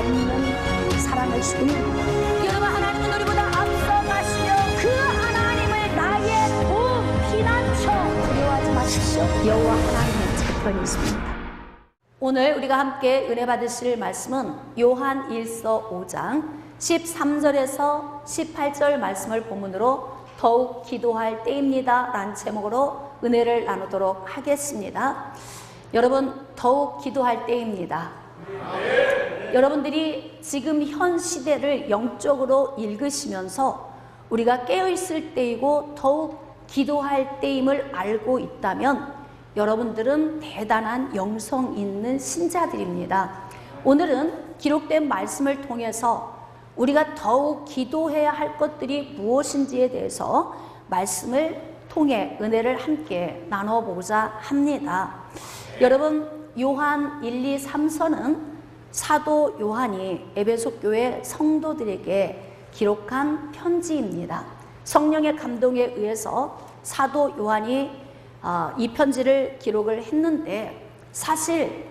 없는 사랑을 주님, 여러분 하나님은 우리보다 앞서가시며 그 하나님을 나의 두 피난처 두려워하지 마십시오. 여호와 하나님은 제 편이 있습니다. 오늘 우리가 함께 은혜 받으실 말씀은 요한 1서 5장 13절에서 18절 말씀을 본문으로 더욱 기도할 때입니다 라는 제목으로 은혜를 나누도록 하겠습니다. 여러분, 더욱 기도할 때입니다. 여러분들이 지금 현 시대를 영적으로 읽으시면서 우리가 깨어있을 때이고 더욱 기도할 때임을 알고 있다면 여러분들은 대단한 영성 있는 신자들입니다. 오늘은 기록된 말씀을 통해서 우리가 더욱 기도해야 할 것들이 무엇인지에 대해서 말씀을 통해 은혜를 함께 나눠보고자 합니다. 여러분, 요한 1, 2, 3서는 사도 요한이 에베소 교회 성도들에게 기록한 편지입니다. 성령의 감동에 의해서 사도 요한이 이 편지를 기록을 했는데, 사실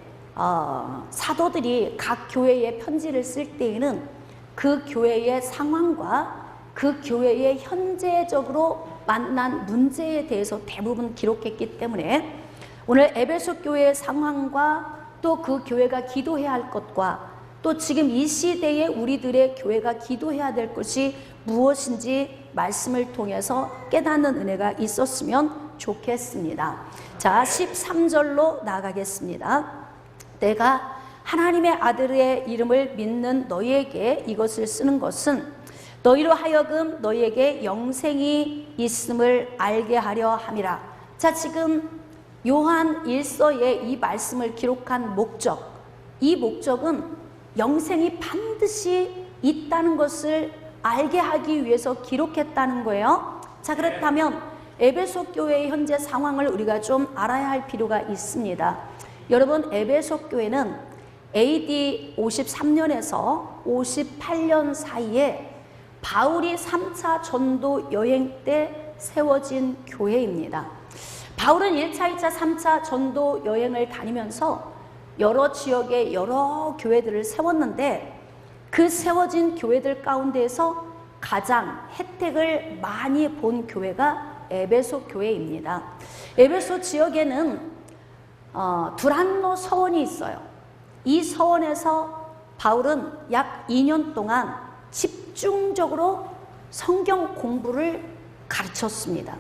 사도들이 각 교회에 편지를 쓸 때에는 그 교회의 상황과 그 교회의 현재적으로 만난 문제에 대해서 대부분 기록했기 때문에 오늘 에베소 교회의 상황과 또 그 교회가 기도해야 할 것과 또 지금 이 시대에 우리들의 교회가 기도해야 될 것이 무엇인지 말씀을 통해서 깨닫는 은혜가 있었으면 좋겠습니다. 자, 13절로 나가겠습니다. 내가 하나님의 아들의 이름을 믿는 너희에게 이것을 쓰는 것은 너희로 하여금 너희에게 영생이 있음을 알게 하려 함이라. 자, 지금 요한 1서에 이 말씀을 기록한 목적, 이 목적은 영생이 반드시 있다는 것을 알게 하기 위해서 기록했다는 거예요. 자, 그렇다면 에베소 교회의 현재 상황을 우리가 좀 알아야 할 필요가 있습니다. 여러분, 에베소 교회는 AD 53년에서 58년 사이에 바울이 3차 전도 여행 때 세워진 교회입니다. 바울은 1차, 2차, 3차 전도 여행을 다니면서 여러 지역에 여러 교회들을 세웠는데 그 세워진 교회들 가운데에서 가장 혜택을 많이 본 교회가 에베소 교회입니다. 에베소 지역에는 두란노 서원이 있어요. 이 서원에서 바울은 약 2년 동안 집중적으로 성경 공부를 가르쳤습니다.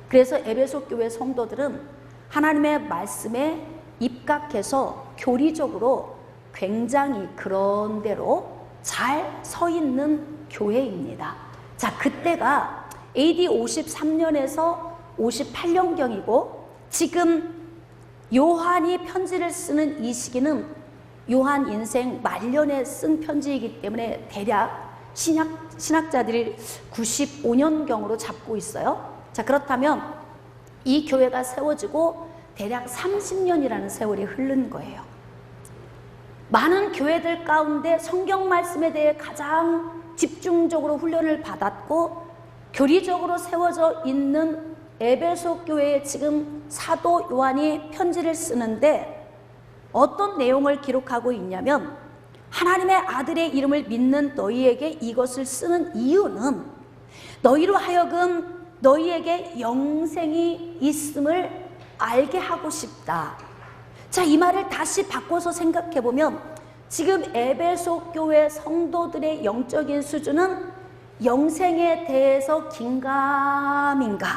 그래서 에베소 교회 성도들은 하나님의 말씀에 입각해서 교리적으로 굉장히 그런대로 잘 서 있는 교회입니다. 자, 그때가 AD 53년에서 58년경이고 지금 요한이 편지를 쓰는 이 요한 인생 말년에 쓴 편지이기 때문에 대략 신학자들이 95년경으로 잡고 있어요. 자, 그렇다면 이 교회가 세워지고 대략 30년이라는 세월이 흐른 거예요. 많은 교회들 가운데 성경 말씀에 대해 가장 집중적으로 훈련을 받았고 교리적으로 세워져 있는 에베소 교회에 지금 사도 요한이 편지를 쓰는데 어떤 내용을 기록하고 있냐면, 하나님의 아들의 이름을 믿는 너희에게 이것을 쓰는 이유는 너희로 하여금 너희에게 영생이 있음을 알게 하고 싶다. 자, 이 말을 다시 바꿔서 생각해 보면 지금 에베소 교회 성도들의 영적인 수준은 영생에 대해서 긴가민가,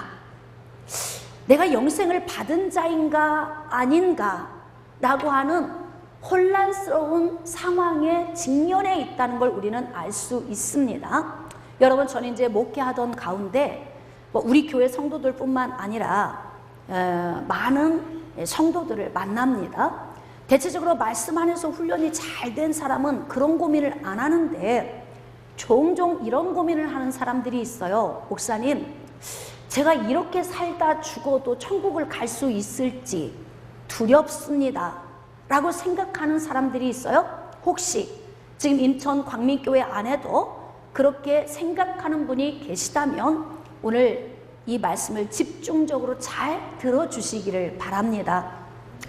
내가 영생을 받은 자인가 아닌가 라고 하는 혼란스러운 상황에 직면해 있다는 걸 우리는 알 수 있습니다. 여러분, 저는 이제 목회하던 가운데 우리 교회 성도들 뿐만 아니라 많은 성도들을 만납니다. 대체적으로 말씀 안에서 훈련이 잘 된 사람은 그런 고민을 안 하는데 종종 이런 고민을 하는 사람들이 있어요. 목사님, 제가 이렇게 살다 죽어도 천국을 갈 수 있을지 두렵습니다 라고 생각하는 사람들이 있어요. 혹시 지금 인천 광민교회 안에도 그렇게 생각하는 분이 계시다면 오늘 이 말씀을 집중적으로 잘 들어주시기를 바랍니다.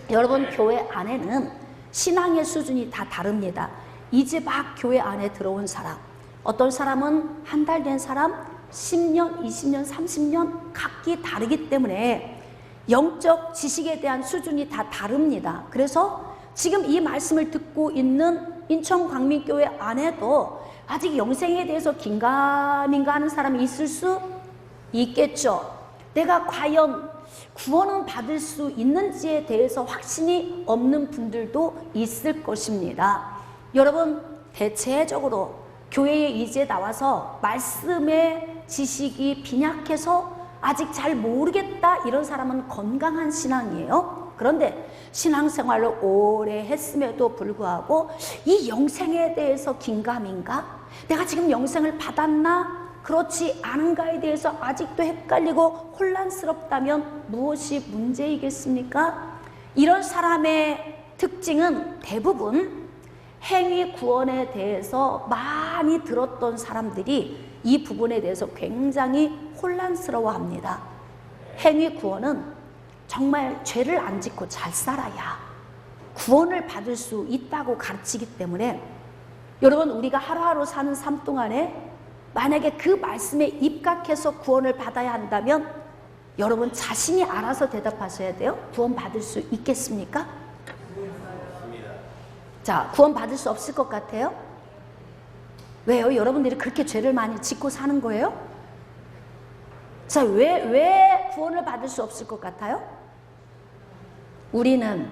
여러분, 교회 안에는 신앙의 수준이 다 다릅니다. 이제 막 교회 안에 들어온 사람, 어떤 사람은 한 달 된 사람, 10년, 20년, 30년 각기 다르기 때문에 영적 지식에 대한 수준이 다 다릅니다. 그래서 지금 이 말씀을 듣고 있는 인천광민교회 안에도 아직 영생에 대해서 긴가민가 하는 사람이 있을 수 있겠죠. 내가 과연 구원은 받을 수 있는지에 대해서 확신이 없는 분들도 있을 것입니다. 여러분, 대체적으로 교회에 이제 나와서 말씀의 지식이 빈약해서 아직 잘 모르겠다 이런 사람은 건강한 신앙이에요. 그런데 신앙생활을 오래 했음에도 불구하고 이 영생에 대해서 긴가민가? 내가 지금 영생을 받았나? 그렇지 않은가에 대해서 아직도 헷갈리고 혼란스럽다면 무엇이 문제이겠습니까? 이런 사람의 특징은 대부분 행위 구원에 대해서 많이 들었던 사람들이 이 부분에 대해서 굉장히 혼란스러워합니다. 행위 구원은 정말 죄를 안 짓고 잘 살아야 구원을 받을 수 있다고 가르치기 때문에 여러분, 우리가 하루하루 사는 삶 동안에 만약에 그 말씀에 입각해서 구원을 받아야 한다면 여러분 자신이 알아서 대답하셔야 돼요. 구원 받을 수 있겠습니까? 자, 구원 받을 수 없을 것 같아요? 왜요? 여러분들이 그렇게 죄를 많이 짓고 사는 거예요? 자, 왜 구원을 받을 수 없을 것 같아요? 우리는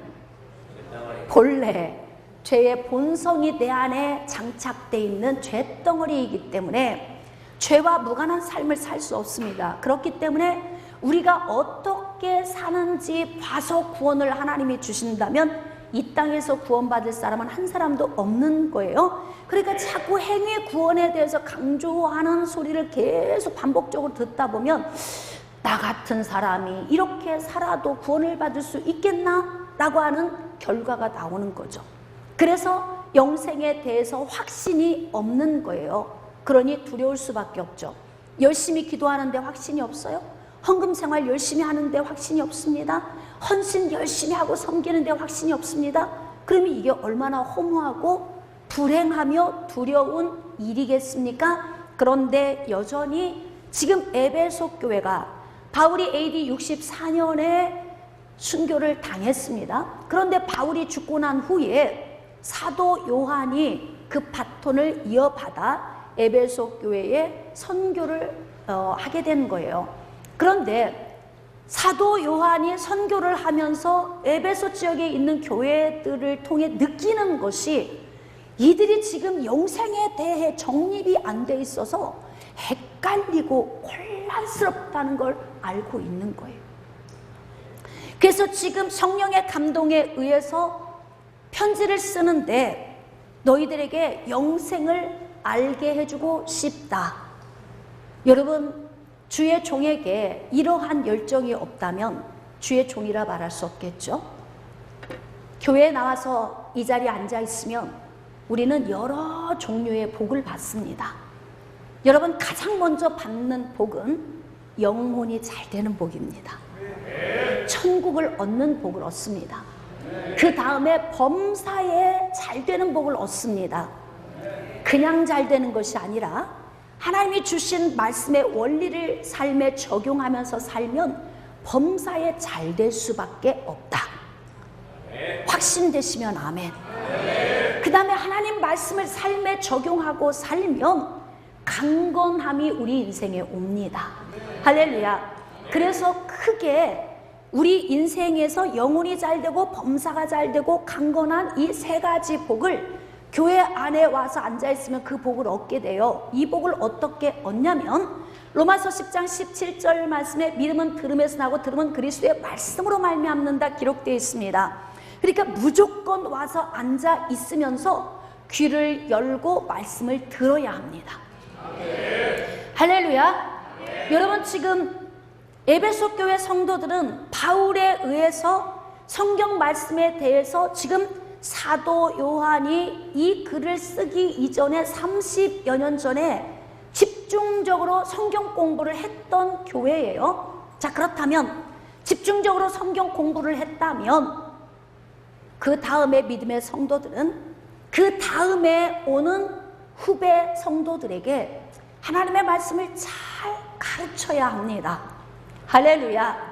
본래 죄의 본성이 내 안에 장착되어 있는 죄덩어리이기 때문에 죄와 무관한 삶을 살 수 없습니다. 그렇기 때문에 우리가 어떻게 사는지 봐서 구원을 하나님이 주신다면 이 땅에서 구원받을 사람은 한 사람도 없는 거예요. 그러니까 자꾸 행위 구원에 대해서 강조하는 소리를 계속 반복적으로 듣다 보면 나 같은 사람이 이렇게 살아도 구원을 받을 수 있겠나? 라고 하는 결과가 나오는 거죠. 그래서 영생에 대해서 확신이 없는 거예요. 그러니 두려울 수밖에 없죠. 열심히 기도하는데 확신이 없어요? 헌금 생활 열심히 하는데 확신이 없습니다. 헌신 열심히 하고 섬기는데 확신이 없습니다. 그러면 이게 얼마나 허무하고 불행하며 두려운 일이겠습니까? 그런데 여전히 지금 에베소 교회가 바울이 AD 64년에 순교를 당했습니다. 그런데 바울이 죽고 난 후에 사도 요한이 그 바톤을 이어받아 에베소 교회에 선교를 하게 된 거예요. 그런데 사도 요한이 선교를 하면서 에베소 지역에 있는 교회들을 통해 느끼는 것이 이들이 지금 영생에 대해 정립이 안 돼 있어서 헷갈리고 혼란스럽다는 걸 알고 있는 거예요. 그래서 지금 성령의 감동에 의해서 편지를 쓰는데 너희들에게 영생을 알게 해주고 싶다. 여러분, 주의 종에게 이러한 열정이 없다면 주의 종이라 말할 수 없겠죠. 교회에 나와서 이 자리에 앉아 있으면 우리는 여러 종류의 복을 받습니다. 여러분, 가장 먼저 받는 복은 영혼이 잘 되는 복입니다. 천국을 얻는 복을 얻습니다. 그 다음에 범사에 잘 되는 복을 얻습니다. 그냥 잘 되는 것이 아니라 하나님이 주신 말씀의 원리를 삶에 적용하면서 살면 범사에 잘 될 수밖에 없다. 확신되시면 아멘. 그 다음에 하나님 말씀을 삶에 적용하고 살면 강건함이 우리 인생에 옵니다. 할렐루야. 그래서 크게 우리 인생에서 영혼이 잘 되고 범사가 잘 되고 강건한 이 세 가지 복을 교회 안에 와서 앉아있으면 그 복을 얻게 돼요. 이 복을 어떻게 얻냐면 로마서 10장 17절 말씀에 믿음은 들음에서 나고 들음은 그리스도의 말씀으로 말미암는다 기록되어 있습니다. 그러니까 무조건 와서 앉아 있으면서 귀를 열고 말씀을 들어야 합니다. 할렐루야. 여러분, 지금 에베소 교회 성도들은 바울에 의해서 성경 말씀에 대해서 지금 사도 요한이 이 글을 쓰기 이전에 30여 년 전에 집중적으로 성경 공부를 했던 교회예요. 자, 그렇다면 집중적으로 성경 공부를 했다면 그 다음에 믿음의 성도들은 그 다음에 오는 후배 성도들에게 하나님의 말씀을 잘 가르쳐야 합니다. 할렐루야.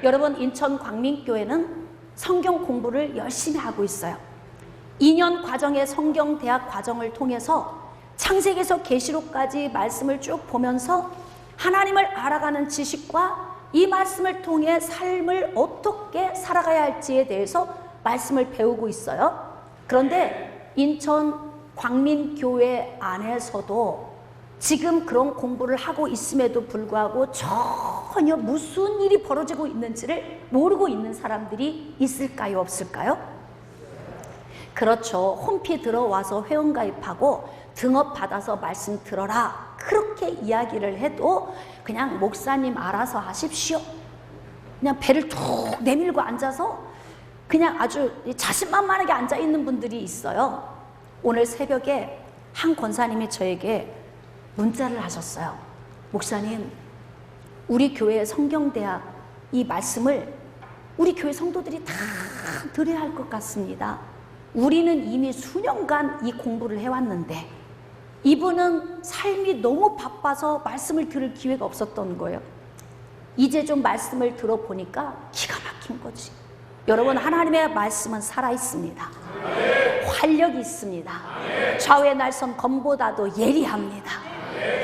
여러분, 인천 광민교회는 성경 공부를 열심히 하고 있어요. 2년 과정의 성경대학 과정을 통해서 창세기에서 계시록까지 말씀을 쭉 보면서 하나님을 알아가는 지식과 이 말씀을 통해 삶을 어떻게 살아가야 할지에 대해서 말씀을 배우고 있어요. 그런데 인천 광민교회 안에서도 지금 그런 공부를 하고 있음에도 불구하고 전혀 무슨 일이 벌어지고 있는지를 모르고 있는 사람들이 있을까요, 없을까요? 그렇죠. 홈피 들어와서 회원가입하고 등업받아서 말씀 들어라, 그렇게 이야기를 해도 그냥 목사님 알아서 하십시오, 그냥 배를 툭 내밀고 앉아서 그냥 아주 자신만만하게 앉아있는 분들이 있어요. 오늘 새벽에 한 권사님이 저에게 문자를 하셨어요. 목사님, 우리 교회 성경대학 이 말씀을 우리 교회 성도들이 다 들어야 할 것 같습니다. 우리는 이미 수년간 이 공부를 해왔는데 이분은 삶이 너무 바빠서 말씀을 들을 기회가 없었던 거예요. 이제 좀 말씀을 들어보니까 기가 막힌 거지. 여러분, 하나님의 말씀은 살아있습니다. 활력이 있습니다. 좌우의 날선 검보다도 예리합니다.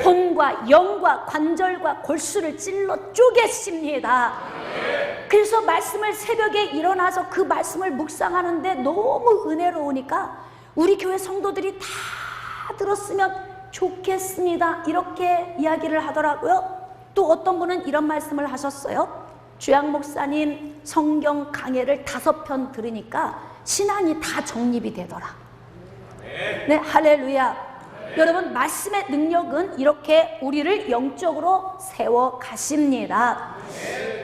혼과 영과 관절과 골수를 찔러 쪼개십니다. 그래서 말씀을 새벽에 일어나서 그 말씀을 묵상하는데 너무 은혜로우니까 우리 교회 성도들이 다 들었으면 좋겠습니다, 이렇게 이야기를 하더라고요. 또 어떤 분은 이런 말씀을 하셨어요. 주양 목사님 성경 강해를 5편 들으니까 신앙이 다 정립이 되더라. 네, 할렐루야. 여러분, 말씀의 능력은 이렇게 우리를 영적으로 세워 가십니다.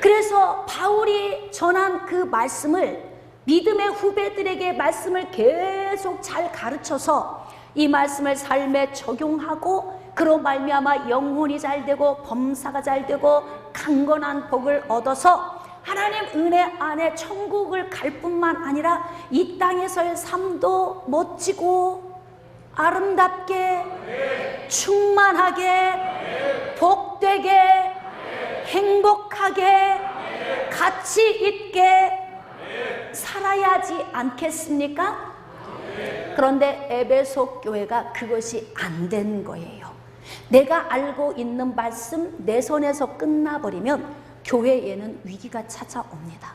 그래서 바울이 전한 그 말씀을 믿음의 후배들에게 말씀을 계속 잘 가르쳐서 이 말씀을 삶에 적용하고 그로 말미암아 영혼이 잘 되고 범사가 잘 되고 강건한 복을 얻어서 하나님 은혜 안에 천국을 갈 뿐만 아니라 이 땅에서의 삶도 멋지고 아름답게 충만하게 복되게 행복하게 가치 있게 살아야 하지 않겠습니까? 그런데 에베소 교회가 그것이 안 된 거예요. 내가 알고 있는 말씀 내 손에서 끝나버리면 교회에는 위기가 찾아옵니다.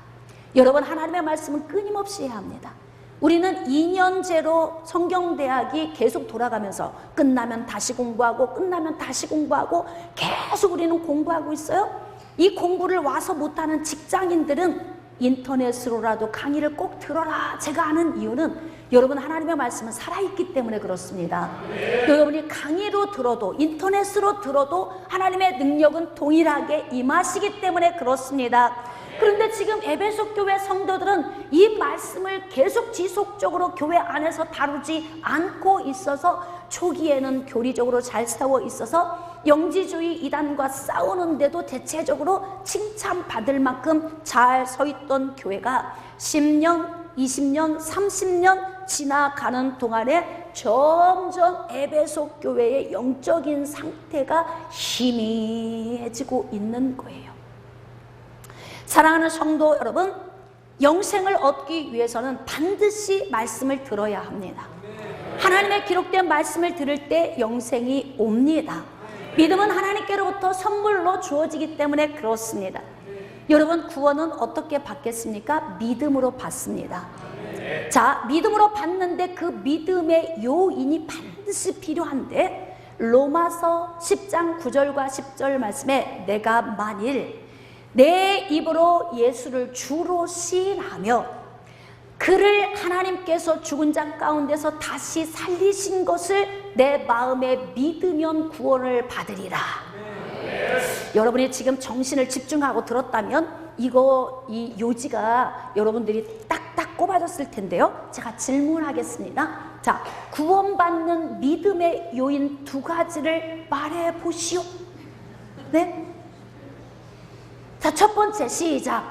여러분, 하나님의 말씀은 끊임없이 해야 합니다. 우리는 2년제로 성경대학이 계속 돌아가면서 끝나면 다시 공부하고 끝나면 다시 공부하고 계속 우리는 공부하고 있어요. 이 공부를 와서 못하는 직장인들은 인터넷으로라도 강의를 꼭 들어라. 제가 아는 이유는 여러분, 하나님의 말씀은 살아있기 때문에 그렇습니다. 여러분이 강의로 들어도 인터넷으로 들어도 하나님의 능력은 동일하게 임하시기 때문에 그렇습니다. 그런데 지금 에베소 교회 성도들은 이 말씀을 계속 지속적으로 교회 안에서 다루지 않고 있어서 초기에는 교리적으로 잘 세워 있어서 영지주의 이단과 싸우는데도 대체적으로 칭찬받을 만큼 잘 서 있던 교회가 10년, 20년, 30년 지나가는 동안에 점점 에베소 교회의 영적인 상태가 희미해지고 있는 거예요. 사랑하는 성도 여러분, 영생을 얻기 위해서는 반드시 말씀을 들어야 합니다. 하나님의 기록된 말씀을 들을 때 영생이 옵니다. 믿음은 하나님께로부터 선물로 주어지기 때문에 그렇습니다. 여러분, 구원은 어떻게 받겠습니까? 믿음으로 받습니다. 자, 믿음으로 받는데 그 믿음의 요인이 반드시 필요한데, 로마서 10장 9절과 10절 말씀에 내가 만일 내 입으로 예수를 주로 시인하며 그를 하나님께서 죽은 자 가운데서 다시 살리신 것을 내 마음에 믿으면 구원을 받으리라. 여러분이 지금 정신을 집중하고 들었다면 이 요지가 여러분들이 딱딱 꼽아졌을 텐데요. 제가 질문하겠습니다. 자, 구원받는 믿음의 요인 2가지를 말해 보시오. 네? 자, 첫 번째 시작.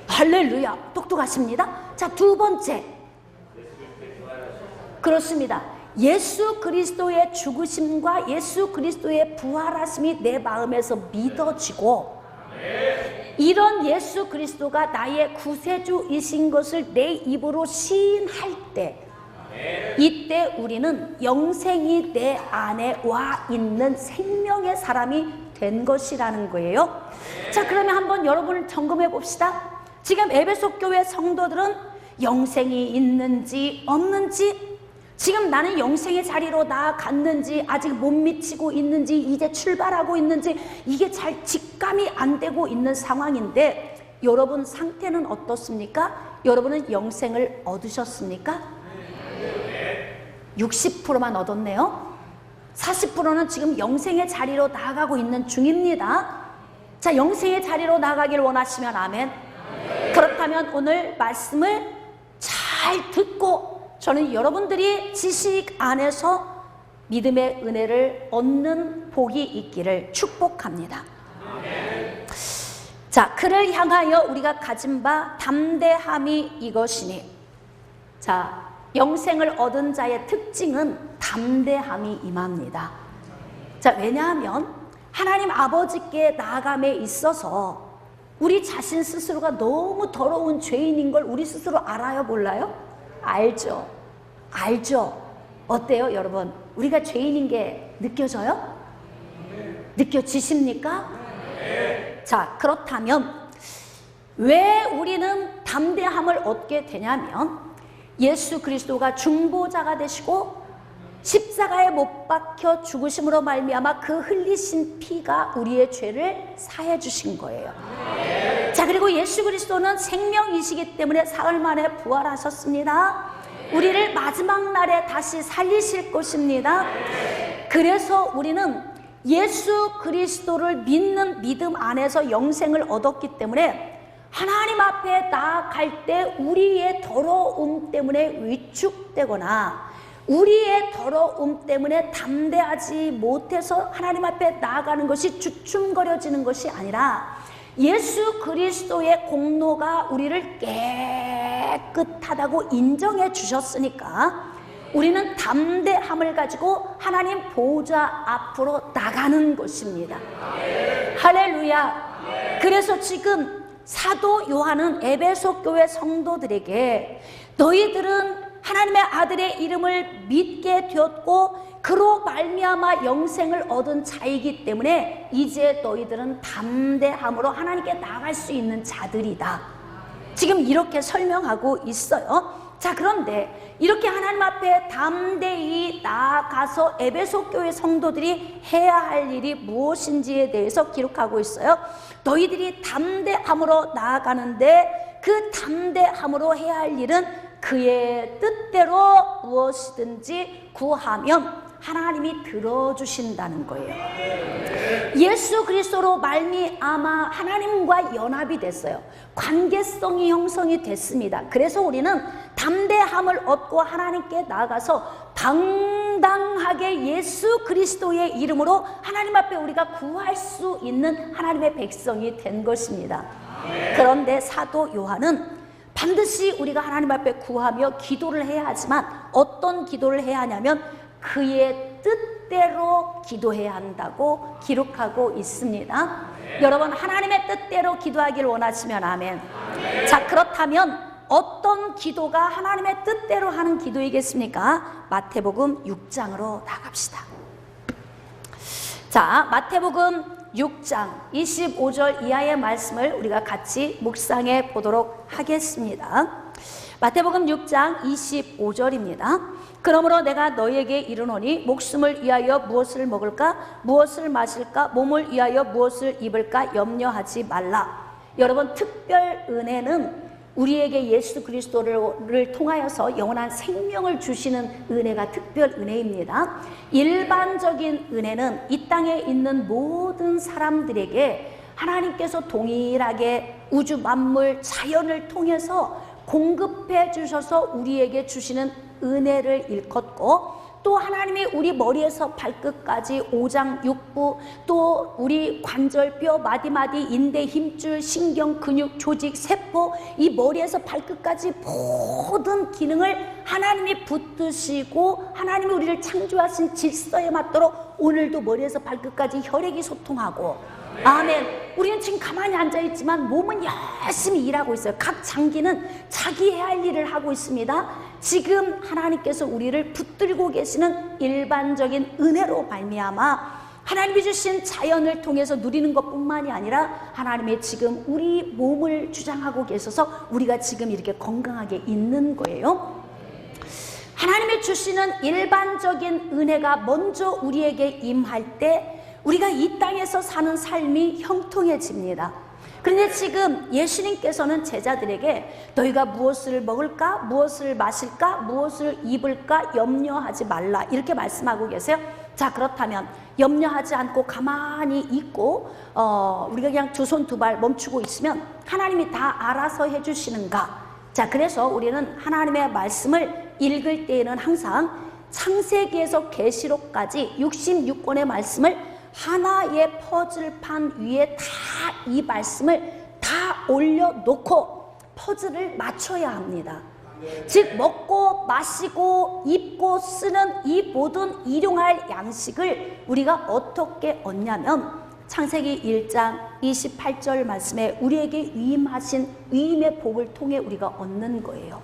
할렐루야, 똑똑하십니다. 자, 2번째 그렇습니다. 예수 그리스도의 죽으심과 예수 그리스도의 부활하심이 내 마음에서 믿어지고, 이런 예수 그리스도가 나의 구세주이신 것을 내 입으로 시인할 때, 이때 우리는 영생이 내 안에 와 있는 생명의 사람이 된 것이라는 거예요. 자, 그러면 한번 여러분을 점검해 봅시다. 지금 에베소 교회 성도들은 영생이 있는지 없는지, 지금 나는 영생의 자리로 나아갔는지, 아직 못 미치고 있는지, 이제 출발하고 있는지, 이게 잘 직감이 안 되고 있는 상황인데, 여러분 상태는 어떻습니까? 여러분은 영생을 얻으셨습니까? 60%만 얻었네요. 40%는 지금 영생의 자리로 나아가고 있는 중입니다. 자, 영생의 자리로 나아가길 원하시면 아멘. 그렇다면 오늘 말씀을 잘 듣고, 저는 여러분들이 지식 안에서 믿음의 은혜를 얻는 복이 있기를 축복합니다. 자, 그를 향하여 우리가 가진 바 담대함이 이것이니. 자, 영생을 얻은 자의 특징은 담대함이 임합니다. 자, 왜냐하면 하나님 아버지께 나아감에 있어서 우리 자신 스스로가 너무 더러운 죄인인 걸 우리 스스로 알아요, 몰라요? 알죠. 알죠. 어때요, 여러분? 우리가 죄인인 게 느껴져요? 느껴지십니까? 자, 그렇다면 왜 우리는 담대함을 얻게 되냐면, 예수 그리스도가 중보자가 되시고 십자가에 못 박혀 죽으심으로 말미암아 그 흘리신 피가 우리의 죄를 사해 주신 거예요. 자, 그리고 예수 그리스도는 생명이시기 때문에 사흘 만에 부활하셨습니다. 우리를 마지막 날에 다시 살리실 것입니다. 그래서 우리는 예수 그리스도를 믿는 믿음 안에서 영생을 얻었기 때문에 하나님 앞에 나아갈 때 우리의 더러움 때문에 위축되거나 우리의 더러움 때문에 담대하지 못해서 하나님 앞에 나아가는 것이 주춤거려지는 것이 아니라, 예수 그리스도의 공로가 우리를 깨끗하다고 인정해 주셨으니까 우리는 담대함을 가지고 하나님 보좌 앞으로 나가는 것입니다. 할렐루야. 그래서 지금 사도 요한은 에베소 교회 성도들에게, 너희들은 하나님의 아들의 이름을 믿게 되었고 그로 말미암아 영생을 얻은 자이기 때문에 이제 너희들은 담대함으로 하나님께 나갈 수 있는 자들이다. 지금 이렇게 설명하고 있어요. 자, 그런데 이렇게 하나님 앞에 담대히 나아가서 에베소 교회 성도들이 해야 할 일이 무엇인지에 대해서 기록하고 있어요. 너희들이 담대함으로 나아가는데 그 담대함으로 해야 할 일은 그의 뜻대로 무엇이든지 구하면 하나님이 들어주신다는 거예요. 예수 그리스도로 말미암아 하나님과 연합이 됐어요. 관계성이 형성이 됐습니다. 그래서 우리는 담대함을 얻고 하나님께 나아가서 당당하게 예수 그리스도의 이름으로 하나님 앞에 우리가 구할 수 있는 하나님의 백성이 된 것입니다. 그런데 사도 요한은 반드시 우리가 하나님 앞에 구하며 기도를 해야 하지만 어떤 기도를 해야 하냐면 그의 뜻대로 기도해야 한다고 기록하고 있습니다. 여러분, 하나님의 뜻대로 기도하기를 원하시면 아멘. 자, 그렇다면 어떤 기도가 하나님의 뜻대로 하는 기도이겠습니까? 마태복음 6장으로 나갑시다. 자, 마태복음 6장 25절 이하의 말씀을 우리가 같이 묵상해 보도록 하겠습니다. 마태복음 6장 25절입니다. 그러므로 내가 너희에게 이르노니 목숨을 위하여 무엇을 먹을까, 무엇을 마실까, 몸을 위하여 무엇을 입을까 염려하지 말라. 여러분, 특별 은혜는 우리에게 예수 그리스도를 통하여서 영원한 생명을 주시는 은혜가 특별 은혜입니다. 일반적인 은혜는 이 땅에 있는 모든 사람들에게 하나님께서 동일하게 우주 만물 자연을 통해서 공급해 주셔서 우리에게 주시는 은혜를 일컫고, 또 하나님이 우리 머리에서 발끝까지 오장 육부, 또 우리 관절, 뼈, 마디마디, 인대, 힘줄, 신경, 근육, 조직, 세포, 이 머리에서 발끝까지 모든 기능을 하나님이 붙드시고 하나님이 우리를 창조하신 질서에 맞도록 오늘도 머리에서 발끝까지 혈액이 소통하고, 아멘. 우리는 지금 가만히 앉아있지만 몸은 열심히 일하고 있어요. 각 장기는 자기 해야 할 일을 하고 있습니다. 지금 하나님께서 우리를 붙들고 계시는 일반적인 은혜로 말미암아 하나님이 주신 자연을 통해서 누리는 것뿐만이 아니라 하나님의 지금 우리 몸을 주장하고 계셔서 우리가 지금 이렇게 건강하게 있는 거예요. 하나님이 주시는 일반적인 은혜가 먼저 우리에게 임할 때 우리가 이 땅에서 사는 삶이 형통해집니다. 그런데 지금 예수님께서는 제자들에게 너희가 무엇을 먹을까, 무엇을 마실까, 무엇을 입을까 염려하지 말라 이렇게 말씀하고 계세요. 자, 그렇다면 염려하지 않고 가만히 있고 우리가 그냥 두 손 두 발 멈추고 있으면 하나님이 다 알아서 해주시는가? 자, 그래서 우리는 하나님의 말씀을 읽을 때에는 항상 창세기에서 계시록까지 66권의 말씀을 하나의 퍼즐판 위에 다 이 말씀을 다 올려놓고 퍼즐을 맞춰야 합니다. 즉 먹고 마시고 입고 쓰는 이 모든 일용할 양식을 우리가 어떻게 얻냐면 창세기 1장 28절 말씀에 우리에게 위임하신 위임의 복을 통해 우리가 얻는 거예요.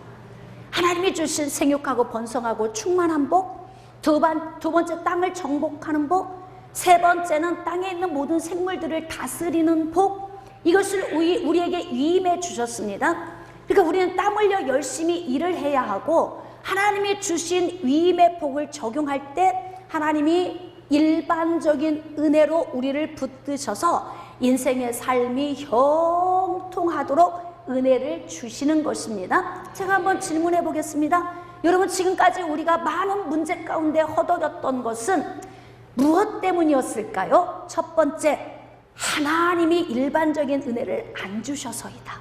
하나님이 주신 생육하고 번성하고 충만한 복, 두 번째 땅을 정복하는 복, 세 번째는 땅에 있는 모든 생물들을 다스리는 복, 이것을 우리에게 위임해 주셨습니다. 그러니까 우리는 땀 흘려 열심히 일을 해야 하고 하나님이 주신 위임의 복을 적용할 때 하나님이 일반적인 은혜로 우리를 붙드셔서 인생의 삶이 형통하도록 은혜를 주시는 것입니다. 제가 한번 질문해 보겠습니다. 여러분, 지금까지 우리가 많은 문제 가운데 허덕였던 것은 무엇 때문이었을까요? 첫 번째, 하나님이 일반적인 은혜를 안 주셔서이다.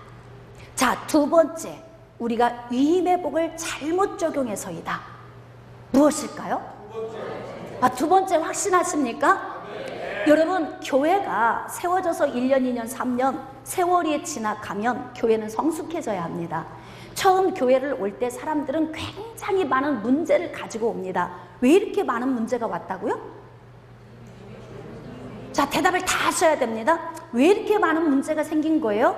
자, 두 번째, 우리가 위임의 복을 잘못 적용해서이다. 무엇일까요? 두 번째 확신하십니까? 여러분, 교회가 세워져서 1년, 2년, 3년 세월이 지나가면 교회는 성숙해져야 합니다. 처음 교회를 올 때 사람들은 굉장히 많은 문제를 가지고 옵니다. 왜 이렇게 많은 문제가 왔다고요? 자, 대답을 다 하셔야 됩니다. 왜 이렇게 많은 문제가 생긴 거예요?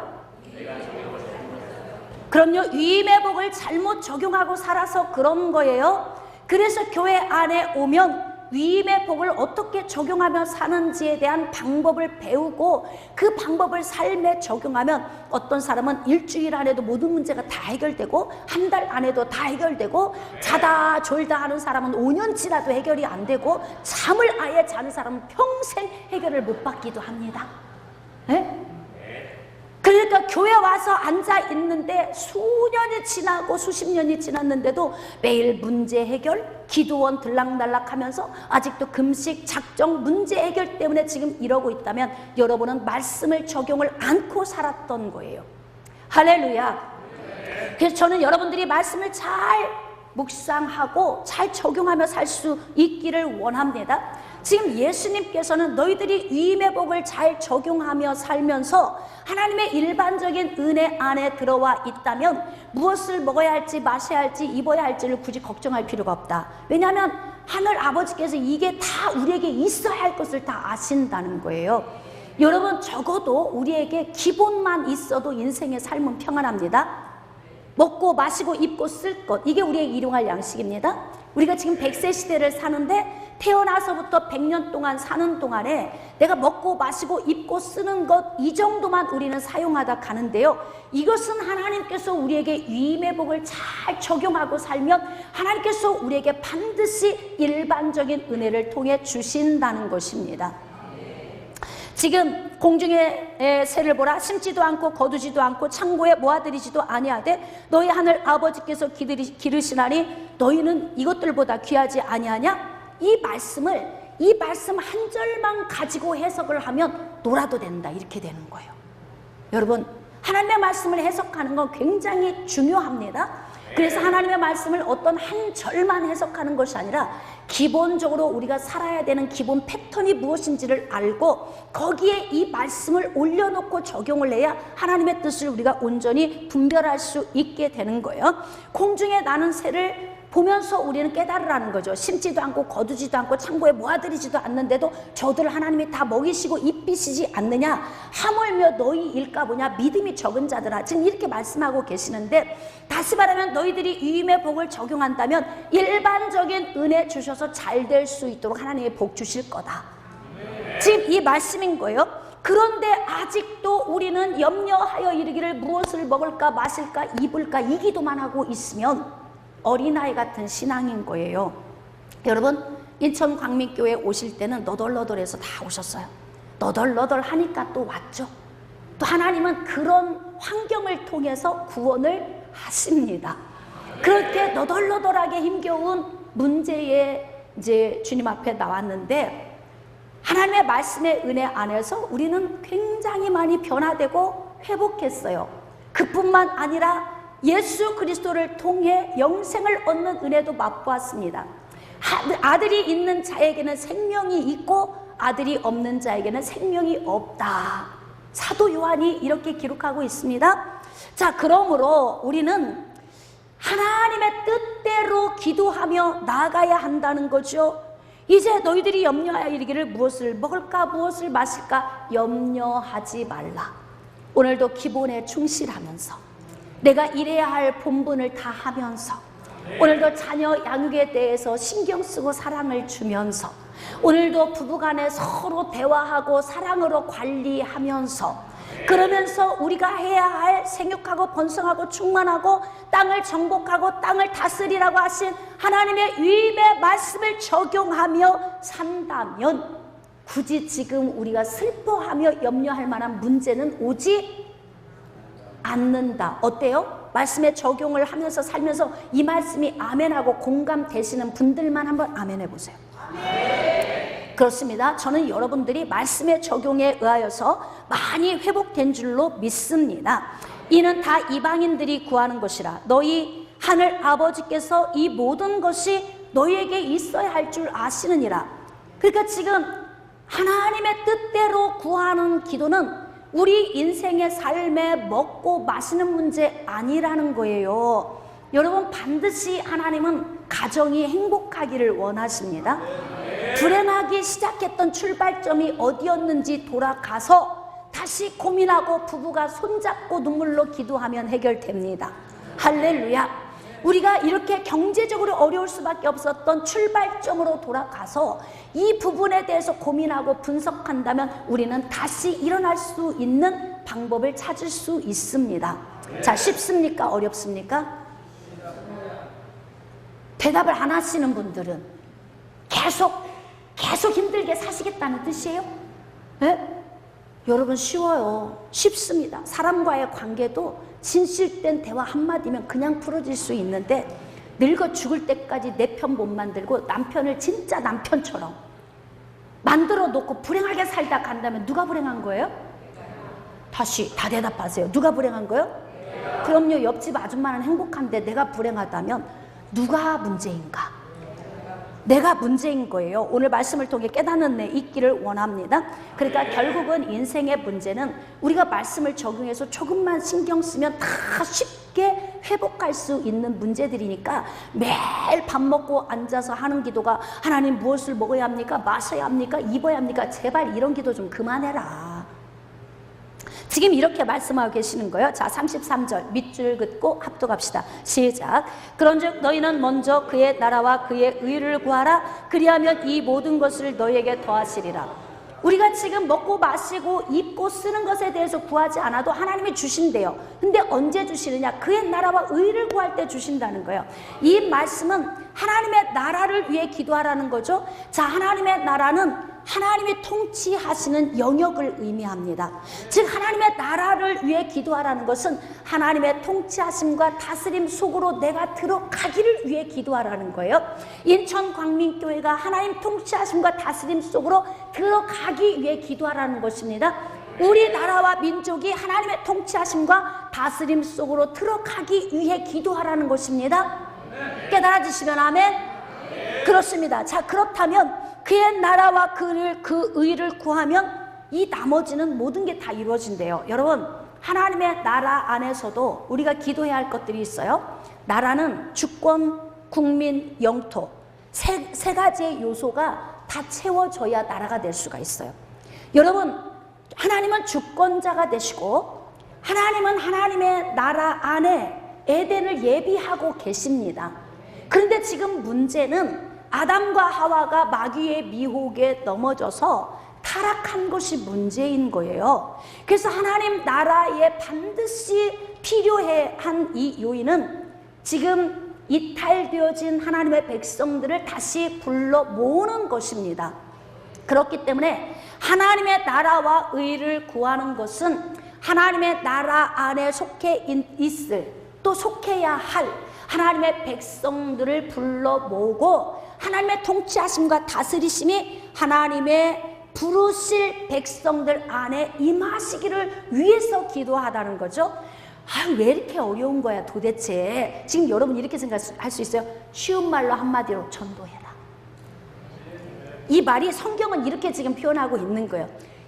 그럼요, 위임의 복을 잘못 적용하고 살아서 그런 거예요. 그래서 교회 안에 오면 위임의 복을 어떻게 적용하며 사는지에 대한 방법을 배우고 그 방법을 삶에 적용하면 어떤 사람은 일주일 안에도 모든 문제가 다 해결되고 한 달 안에도 다 해결되고 자다 졸다 하는 사람은 5년 지나도 해결이 안 되고 잠을 아예 자는 사람은 평생 해결을 못 받기도 합니다. 네? 그러니까 교회 와서 앉아 있는데 수년이 지나고 수십 년이 지났는데도 매일 문제 해결, 기도원 들락날락 하면서 아직도 금식, 작정, 문제 해결 때문에 지금 이러고 있다면 여러분은 말씀을 적용을 않고 살았던 거예요. 할렐루야. 그래서 저는 여러분들이 말씀을 잘 묵상하고 잘 적용하며 살 수 있기를 원합니다. 지금 예수님께서는 너희들이 위임의 복을 잘 적용하며 살면서 하나님의 일반적인 은혜 안에 들어와 있다면 무엇을 먹어야 할지 마셔야 할지 입어야 할지를 굳이 걱정할 필요가 없다. 왜냐하면 하늘 아버지께서 이게 다 우리에게 있어야 할 것을 다 아신다는 거예요. 여러분, 적어도 우리에게 기본만 있어도 인생의 삶은 평안합니다. 먹고 마시고 입고 쓸 것, 이게 우리의 일용할 양식입니다. 우리가 지금 100세 시대를 사는데 태어나서부터 100년 동안 사는 동안에 내가 먹고 마시고 입고 쓰는 것, 이 정도만 우리는 사용하다 가는데요. 이것은 하나님께서 우리에게 위임의 복을 잘 적용하고 살면 하나님께서 우리에게 반드시 일반적인 은혜를 통해 주신다는 것입니다. 지금 공중의 새를 보라. 심지도 않고 거두지도 않고 창고에 모아들이지도 아니하되 너희 하늘 아버지께서 기르시나니 너희는 이것들보다 귀하지 아니하냐? 이 말씀 한 절만 가지고 해석을 하면 놀아도 된다, 이렇게 되는 거예요. 여러분, 하나님의 말씀을 해석하는 건 굉장히 중요합니다. 그래서 하나님의 말씀을 어떤 한 절만 해석하는 것이 아니라 기본적으로 우리가 살아야 되는 기본 패턴이 무엇인지를 알고 거기에 이 말씀을 올려놓고 적용을 해야 하나님의 뜻을 우리가 온전히 분별할 수 있게 되는 거예요. 공중에 나는 새를 보면서 우리는 깨달으라는 거죠. 심지도 않고 거두지도 않고 창고에 모아들이지도 않는데도 저들을 하나님이 다 먹이시고 입히시지 않느냐, 하물며 너희 일까보냐, 믿음이 적은 자들아. 지금 이렇게 말씀하고 계시는데, 다시 말하면 너희들이 위임의 복을 적용한다면 일반적인 은혜 주셔서 잘 될 수 있도록 하나님의 복 주실 거다. 지금 이 말씀인 거예요. 그런데 아직도 우리는 염려하여 이르기를 무엇을 먹을까 마실까 입을까 이 기도만 하고 있으면 어린아이 같은 신앙인 거예요. 여러분, 인천 광민교회 오실 때는 너덜너덜해서 다 오셨어요. 너덜너덜하니까 또 왔죠. 또 하나님은 그런 환경을 통해서 구원을 하십니다. 그렇게 너덜너덜하게 힘겨운 문제에 이제 주님 앞에 나왔는데, 하나님의 말씀의 은혜 안에서 우리는 굉장히 많이 변화되고 회복했어요. 그뿐만 아니라 예수 그리스도를 통해 영생을 얻는 은혜도 맛보았습니다. 아들이 있는 자에게는 생명이 있고 아들이 없는 자에게는 생명이 없다. 사도 요한이 이렇게 기록하고 있습니다. 자, 그러므로 우리는 하나님의 뜻대로 기도하며 나아가야 한다는 거죠. 이제 너희들이 염려하여 이르기를 무엇을 먹을까 무엇을 마실까 염려하지 말라. 오늘도 기본에 충실하면서 내가 일해야 할 본분을 다 하면서, 오늘도 자녀 양육에 대해서 신경 쓰고 사랑을 주면서, 오늘도 부부간에 서로 대화하고 사랑으로 관리하면서, 그러면서 우리가 해야 할 생육하고 번성하고 충만하고 땅을 정복하고 땅을 다스리라고 하신 하나님의 위임의 말씀을 적용하며 산다면 굳이 지금 우리가 슬퍼하며 염려할 만한 문제는 오지 않는다. 어때요? 말씀에 적용을 하면서 살면서 이 말씀이 아멘하고 공감되시는 분들만 한번 아멘 해보세요. 아멘. 그렇습니다. 저는 여러분들이 말씀의 적용에 의하여서 많이 회복된 줄로 믿습니다. 이는 다 이방인들이 구하는 것이라. 너희 하늘 아버지께서 이 모든 것이 너희에게 있어야 할 줄 아시느니라. 그러니까 지금 하나님의 뜻대로 구하는 기도는 우리 인생의 삶에 먹고 마시는 문제 아니라는 거예요. 여러분, 반드시 하나님은 가정이 행복하기를 원하십니다. 불행하기 시작했던 출발점이 어디였는지 돌아가서 다시 고민하고 부부가 손잡고 눈물로 기도하면 해결됩니다. 할렐루야. 우리가 이렇게 경제적으로 어려울 수밖에 없었던 출발점으로 돌아가서 이 부분에 대해서 고민하고 분석한다면 우리는 다시 일어날 수 있는 방법을 찾을 수 있습니다. 자, 쉽습니까? 어렵습니까? 대답을 안 하시는 분들은 계속 힘들게 사시겠다는 뜻이에요? 네? 여러분, 쉬워요. 쉽습니다. 사람과의 관계도 진실된 대화 한마디면 그냥 풀어질 수 있는데, 늙어 죽을 때까지 내 편 못 만들고 남편을 진짜 남편처럼 만들어 놓고 불행하게 살다 간다면 누가 불행한 거예요? 다시 다 대답하세요. 누가 불행한 거예요? 그럼요. 옆집 아줌마는 행복한데 내가 불행하다면 누가 문제인가? 내가 문제인 거예요. 오늘 말씀을 통해 깨닫는 내 있기를 원합니다. 그러니까 결국은 인생의 문제는 우리가 말씀을 적용해서 조금만 신경 쓰면 다 쉽게 회복할 수 있는 문제들이니까 매일 밥 먹고 앉아서 하는 기도가 하나님 무엇을 먹어야 합니까? 마셔야 합니까? 입어야 합니까? 제발 이런 기도 좀 그만해라. 지금 이렇게 말씀하고 계시는 거예요. 자, 33절 밑줄 긋고 합독합시다. 시작. 그런즉 너희는 먼저 그의 나라와 그의 의를 구하라. 그리하면 이 모든 것을 너희에게 더하시리라. 우리가 지금 먹고 마시고 입고 쓰는 것에 대해서 구하지 않아도 하나님이 주신대요. 근데 언제 주시느냐? 그의 나라와 의를 구할 때 주신다는 거예요. 이 말씀은 하나님의 나라를 위해 기도하라는 거죠. 자, 하나님의 나라는 하나님이 통치하시는 영역을 의미합니다. 즉 하나님의 나라를 위해 기도하라는 것은 하나님의 통치하심과 다스림 속으로 내가 들어가기를 위해 기도하라는 거예요. 인천 광민교회가 하나님 통치하심과 다스림 속으로 들어가기 위해 기도하라는 것입니다. 우리나라와 민족이 하나님의 통치하심과 다스림 속으로 들어가기 위해 기도하라는 것입니다. 깨달아지시면 아멘? 그렇습니다. 자, 그렇다면 그의 나라와 그 의를 구하면 이 나머지는 모든 게 다 이루어진대요. 여러분, 하나님의 나라 안에서도 우리가 기도해야 할 것들이 있어요. 나라는 주권, 국민, 영토 세 가지의 요소가 다 채워져야 나라가 될 수가 있어요. 여러분, 하나님은 주권자가 되시고 하나님은 하나님의 나라 안에 에덴을 예비하고 계십니다. 그런데 지금 문제는 아담과 하와가 마귀의 미혹에 넘어져서 타락한 것이 문제인 거예요. 그래서 하나님 나라에 반드시 필요해 한 이 요인은 지금 이탈되어진 하나님의 백성들을 다시 불러 모으는 것입니다. 그렇기 때문에 하나님의 나라와 의를 구하는 것은 하나님의 나라 안에 속해 있을, 또 속해야 할 하나님의 백성들을 불러 모으고 하나님의 통치하심과 다스리심이 하나님의 부르실 백성들 안에 임하시기를 위해서 기도하다는 거죠. 왜 이렇게 어려운 거야 도대체. 지금 여러분 이렇게 생각할 수 있어요. 쉬운 말로 한마디로 전도해라. 이 말이 성경은 이렇게 지금 표현하고 있는 거예요.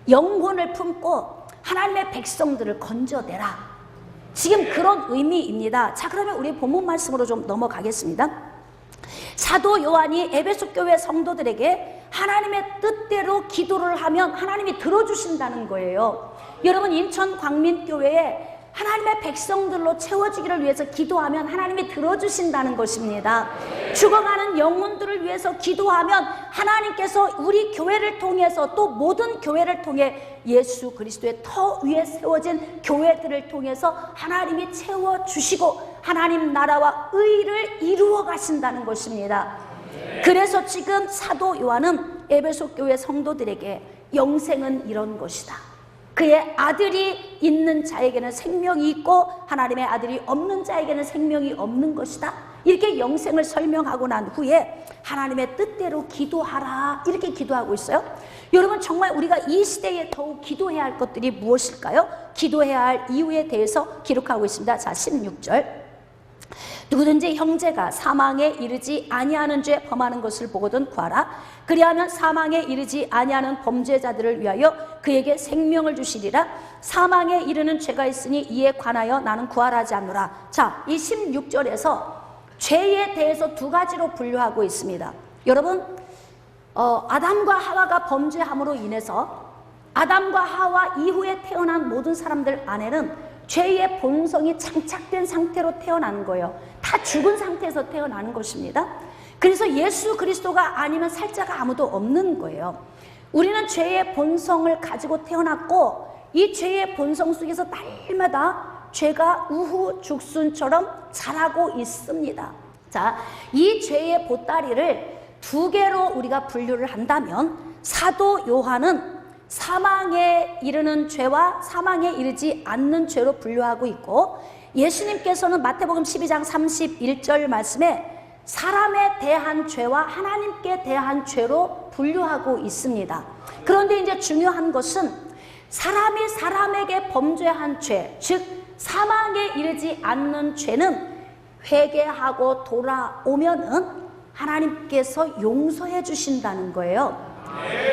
영혼을 품고 하나님의 백성들을 건져내라. 지금 그런 의미입니다. 자, 그러면 우리 본문 말씀으로 좀 넘어가겠습니다. 사도 요한이 에베소 교회 성도들에게 하나님의 뜻대로 기도를 하면 하나님이 들어주신다는 거예요. 여러분, 인천 광민교회에 하나님의 백성들로 채워지기를 위해서 기도하면 하나님이 들어주신다는 것입니다. 죽어가는 영혼들을 위해서 기도하면 하나님께서 우리 교회를 통해서 또 모든 교회를 통해 예수 그리스도의 터 위에 세워진 교회들을 통해서 하나님이 채워주시고 하나님 나라와 의를 이루어 가신다는 것입니다. 그래서 지금 사도 요한은 에베소 교회 성도들에게 영생은 이런 것이다. 그의 아들이 있는 자에게는 생명이 있고 하나님의 아들이 없는 자에게는 생명이 없는 것이다. 이렇게 영생을 설명하고 난 후에 하나님의 뜻대로 기도하라 이렇게 기도하고 있어요. 여러분, 정말 우리가 이 시대에 더욱 기도해야 할 것들이 무엇일까요? 기도해야 할 이유에 대해서 기록하고 있습니다. 자, 16절. 누구든지 형제가 사망에 이르지 아니하는 죄 범하는 것을 보거든 구하라. 그리하면 사망에 이르지 아니하는 범죄자들을 위하여 그에게 생명을 주시리라. 사망에 이르는 죄가 있으니 이에 관하여 나는 구하라지 않노라. 자, 이 16절에서 죄에 대해서 두 가지로 분류하고 있습니다. 여러분, 아담과 하와가 범죄함으로 인해서 아담과 하와 이후에 태어난 모든 사람들 안에는 죄의 본성이 장착된 상태로 태어난 거예요. 다 죽은 상태에서 태어나는 것입니다. 그래서 예수 그리스도가 아니면 살자가 아무도 없는 거예요. 우리는 죄의 본성을 가지고 태어났고 이 죄의 본성 속에서 날마다 죄가 우후죽순처럼 자라고 있습니다. 자, 이 죄의 보따리를 두 개로 우리가 분류를 한다면 사도 요한은 사망에 이르는 죄와 사망에 이르지 않는 죄로 분류하고 있고 예수님께서는 마태복음 12장 31절 말씀에 사람에 대한 죄와 하나님께 대한 죄로 분류하고 있습니다. 그런데 이제 중요한 것은 사람이 사람에게 범죄한 죄, 즉 사망에 이르지 않는 죄는 회개하고 돌아오면은 하나님께서 용서해 주신다는 거예요.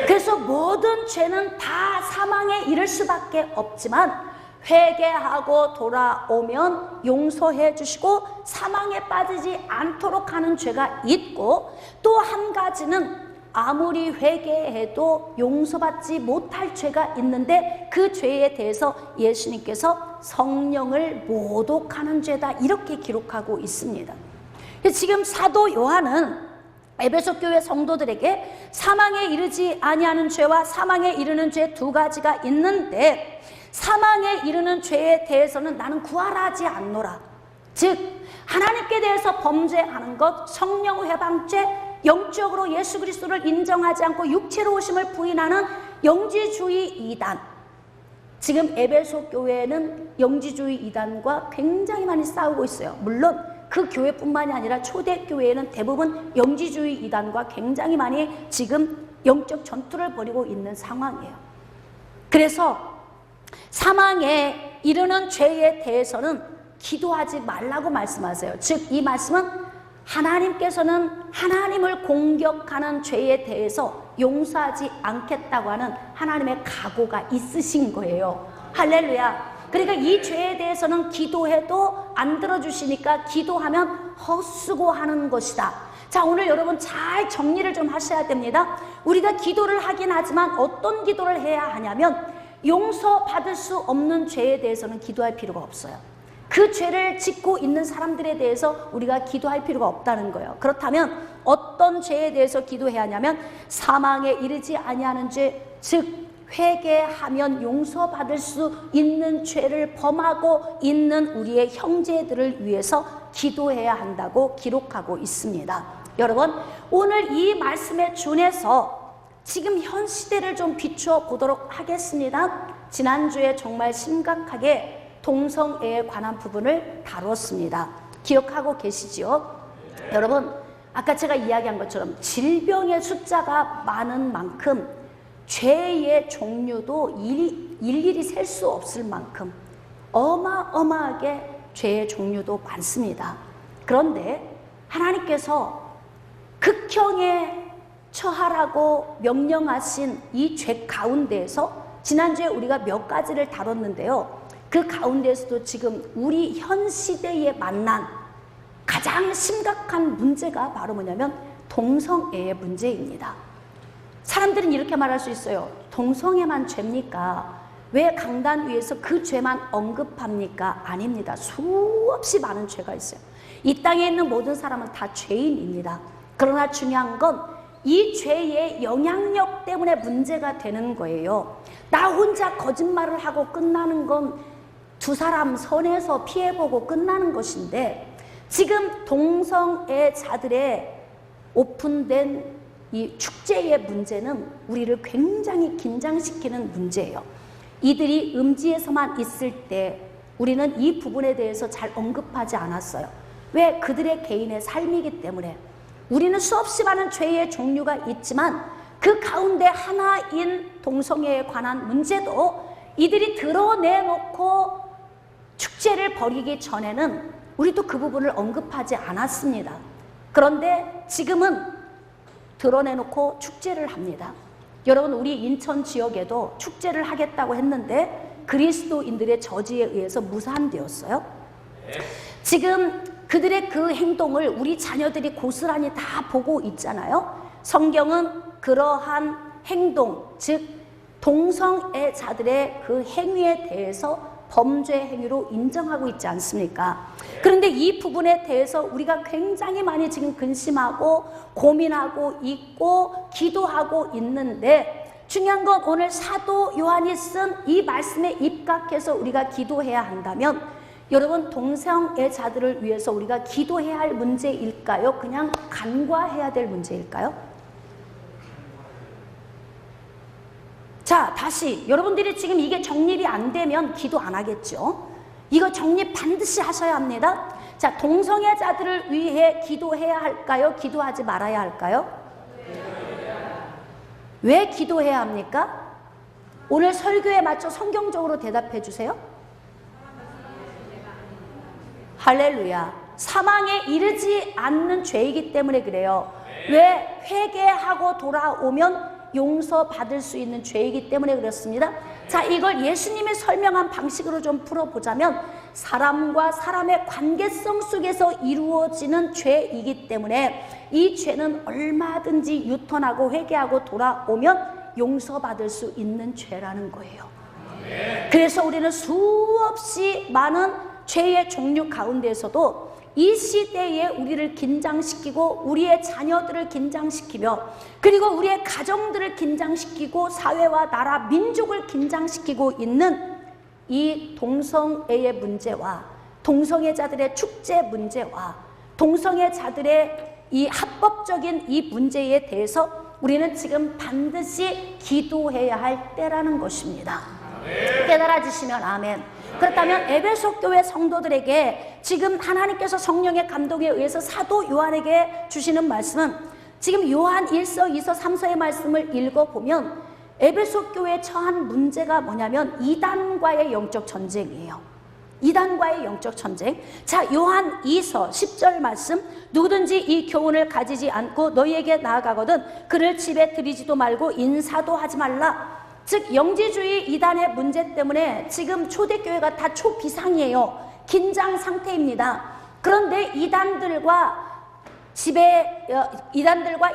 그래서 모든 죄는 다 사망에 이를 수밖에 없지만 회개하고 돌아오면 용서해 주시고 사망에 빠지지 않도록 하는 죄가 있고 또 한 가지는 아무리 회개해도 용서받지 못할 죄가 있는데 그 죄에 대해서 예수님께서 성령을 모독하는 죄다 이렇게 기록하고 있습니다. 지금 사도 요한은 에베소 교회 성도들에게 사망에 이르지 아니하는 죄와 사망에 이르는 죄 두 가지가 있는데 사망에 이르는 죄에 대해서는 나는 구하라 하지 않노라. 즉 하나님께 대해서 범죄하는 것, 성령 회방죄, 영적으로 예수 그리스도를 인정하지 않고 육체로 오심을 부인하는 영지주의 이단. 지금 에베소 교회는 영지주의 이단과 굉장히 많이 싸우고 있어요. 물론 그 교회뿐만이 아니라 초대교회에는 대부분 영지주의 이단과 굉장히 많이 지금 영적 전투를 벌이고 있는 상황이에요. 그래서 사망에 이르는 죄에 대해서는 기도하지 말라고 말씀하세요. 즉 이 말씀은 하나님께서는 하나님을 공격하는 죄에 대해서 용서하지 않겠다고 하는 하나님의 각오가 있으신 거예요. 할렐루야. 그러니까 이 죄에 대해서는 기도해도 안 들어주시니까 기도하면 헛수고하는 것이다. 자, 오늘 여러분 잘 정리를 좀 하셔야 됩니다. 우리가 기도를 하긴 하지만 어떤 기도를 해야 하냐면 용서받을 수 없는 죄에 대해서는 기도할 필요가 없어요. 그 죄를 짓고 있는 사람들에 대해서 우리가 기도할 필요가 없다는 거예요. 그렇다면 어떤 죄에 대해서 기도해야 하냐면 사망에 이르지 아니하는 죄, 즉 회개하면 용서받을 수 있는 죄를 범하고 있는 우리의 형제들을 위해서 기도해야 한다고 기록하고 있습니다. 여러분, 오늘 이 말씀에 준해서 지금 현 시대를 좀 비추어 보도록 하겠습니다. 지난주에 정말 심각하게 동성애에 관한 부분을 다뤘습니다. 기억하고 계시지요? 여러분, 아까 제가 이야기한 것처럼 질병의 숫자가 많은 만큼 죄의 종류도 일일이 셀 수 없을 만큼 어마어마하게 죄의 종류도 많습니다. 그런데 하나님께서 극형에 처하라고 명령하신 이 죄 가운데에서 지난주에 우리가 몇 가지를 다뤘는데요. 그 가운데에서도 지금 우리 현 시대에 만난 가장 심각한 문제가 바로 뭐냐면 동성애의 문제입니다. 사람들은 이렇게 말할 수 있어요. 동성애만 죄입니까? 왜 강단 위에서 그 죄만 언급합니까? 아닙니다. 수없이 많은 죄가 있어요. 이 땅에 있는 모든 사람은 다 죄인입니다. 그러나 중요한 건 이 죄의 영향력 때문에 문제가 되는 거예요. 나 혼자 거짓말을 하고 끝나는 건 두 사람 선에서 피해보고 끝나는 것인데 지금 동성애자들의 오픈된 이 축제의 문제는 우리를 굉장히 긴장시키는 문제예요. 이들이 음지에서만 있을 때 우리는 이 부분에 대해서 잘 언급하지 않았어요. 왜? 그들의 개인의 삶이기 때문에. 우리는 수없이 많은 죄의 종류가 있지만 그 가운데 하나인 동성애에 관한 문제도 이들이 드러내놓고 축제를 벌이기 전에는 우리도 그 부분을 언급하지 않았습니다. 그런데 지금은 드러내놓고 축제를 합니다. 여러분, 우리 인천 지역에도 축제를 하겠다고 했는데 그리스도인들의 저지에 의해서 무산되었어요. 지금 그들의 그 행동을 우리 자녀들이 고스란히 다 보고 있잖아요. 성경은 그러한 행동, 즉 동성애자들의 그 행위에 대해서 범죄 행위로 인정하고 있지 않습니까? 그런데 이 부분에 대해서 우리가 굉장히 많이 지금 근심하고 고민하고 있고 기도하고 있는데 중요한 건 오늘 사도 요한이 쓴 이 말씀에 입각해서 우리가 기도해야 한다면 여러분, 동성애자들을 위해서 우리가 기도해야 할 문제일까요? 그냥 간과해야 될 문제일까요? 자, 다시 여러분들이 지금 이게 정립이 안 되면 기도 안 하겠죠. 이거 정립 반드시 하셔야 합니다. 자, 동성애자들을 위해 기도해야 할까요? 기도하지 말아야 할까요? 왜 기도해야 합니까? 오늘 설교에 맞춰 성경적으로 대답해 주세요. 할렐루야. 사망에 이르지 않는 죄이기 때문에 그래요. 왜? 회개하고 돌아오면 용서받을 수 있는 죄이기 때문에 그렇습니다. 자, 이걸 예수님이 설명한 방식으로 좀 풀어보자면 사람과 사람의 관계성 속에서 이루어지는 죄이기 때문에 이 죄는 얼마든지 유턴하고 회개하고 돌아오면 용서받을 수 있는 죄라는 거예요. 그래서 우리는 수없이 많은 죄의 종류 가운데에서도 이 시대에 우리를 긴장시키고 우리의 자녀들을 긴장시키며 그리고 우리의 가정들을 긴장시키고 사회와 나라, 민족을 긴장시키고 있는 이 동성애의 문제와 동성애자들의 축제 문제와 동성애자들의 이 합법적인 이 문제에 대해서 우리는 지금 반드시 기도해야 할 때라는 것입니다. 깨달아지시면 아멘. 그렇다면 에베소 교회 성도들에게 지금 하나님께서 성령의 감동에 의해서 사도 요한에게 주시는 말씀은 지금 요한 1서, 2서, 3서의 말씀을 읽어보면 에베소 교회에 처한 문제가 뭐냐면 이단과의 영적 전쟁이에요. 이단과의 영적 전쟁. 자, 요한 2서 10절 말씀. 누구든지 이 교훈을 가지지 않고 너희에게 나아가거든 그를 집에 들이지도 말고 인사도 하지 말라. 즉 영지주의 이단의 문제 때문에 지금 초대교회가 다 초비상이에요. 긴장 상태입니다. 그런데 이단들과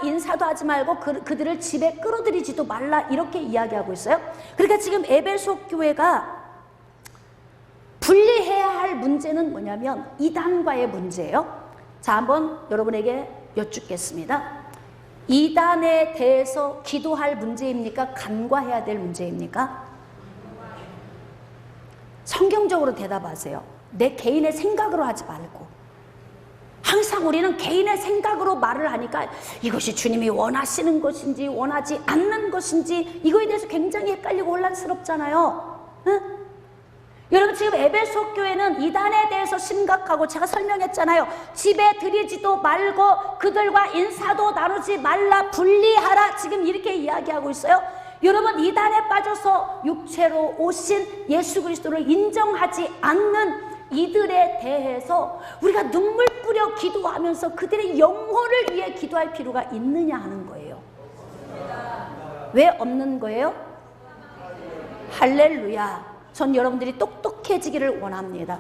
인사도 하지 말고 그들을 집에 끌어들이지도 말라 이렇게 이야기하고 있어요. 그러니까 지금 에베소 교회가 분리해야 할 문제는 뭐냐면 이단과의 문제예요. 자, 한번 여러분에게 여쭙겠습니다. 이단에 대해서 기도할 문제입니까? 간과해야 될 문제입니까? 성경적으로 대답하세요. 내 개인의 생각으로 하지 말고. 항상 우리는 개인의 생각으로 말을 하니까 이것이 주님이 원하시는 것인지 원하지 않는 것인지 이거에 대해서 굉장히 헷갈리고 혼란스럽잖아요. 응? 여러분 지금 에베소 교회는 이단에 대해서 심각하고 제가 설명했잖아요. 집에 들이지도 말고 그들과 인사도 나누지 말라, 분리하라, 지금 이렇게 이야기하고 있어요. 여러분 이단에 빠져서 육체로 오신 예수 그리스도를 인정하지 않는 이들에 대해서 우리가 눈물 뿌려 기도하면서 그들의 영혼을 위해 기도할 필요가 있느냐 하는 거예요. 왜 없는 거예요? 할렐루야. 전 여러분들이 똑똑해지기를 원합니다.